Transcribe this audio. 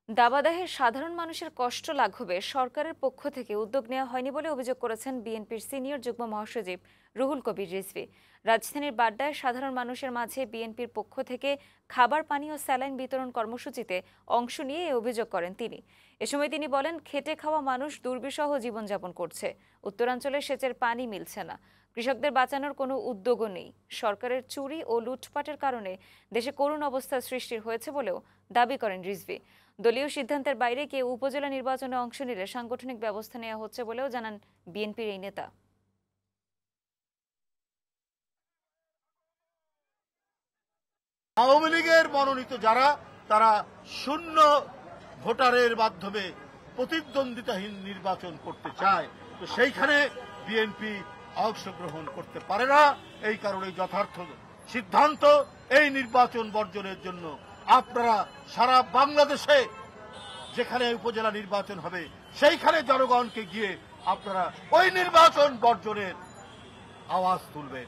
দাবাদাহে সাধারণ মানুষের কষ্ট লাঘবে সরকারের পক্ষ থেকে উদ্যোগ নেওয়া হয়নি বলে অভিযোগ করেছেন বিএনপির সিনিয়র যুগ্ম মহাসচিব রুহুল কবির রিজভী। রাজধানীর বাড্ডায় সাধারণ মানুষের মাঝে বিএনপির পক্ষ থেকে খাবার পানি ও স্যালাইন বিতরণ কর্মসূচিতে অংশ নিয়ে এই অভিযোগ করেন তিনি। এ সময় তিনি বলেন, খেটে খাওয়া মানুষ দুর্বিষহ জীবনযাপন করছে, উত্তরাঞ্চলে সেচের পানি মিলছে না, কৃষকদের বাঁচানোর কোনো উদ্যোগও নেই। সরকারের চুরি ও লুটপাটের কারণে দেশে করুণ অবস্থার সৃষ্টি হয়েছে বলেও দাবি করেন রিজভী। দলীয় সিদ্ধান্তের বাইরে কেউ উপজেলা নির্বাচনে অংশ নিলে সাংগঠনিক ব্যবস্থা নেওয়া হচ্ছে বলেও জানান বিএনপির এই নেতা। আওয়ামী লীগের মনোনীত যারা, তারা শূন্য ভোটারের মাধ্যমে প্রতিদ্বন্দ্বিতাহীন নির্বাচন করতে চায়, তো সেইখানে বিএনপি অংশগ্রহণ করতে পারে না। এই কারণে যথার্থ সিদ্ধান্ত এই নির্বাচন বর্জনের জন্য আপনারা সারা বাংলাদেশে যেখানে উপজেলা নির্বাচন হবে সেইখানে জনগণকে গিয়ে আপনারা ওই নির্বাচন বর্জনের আওয়াজ তুলবেন।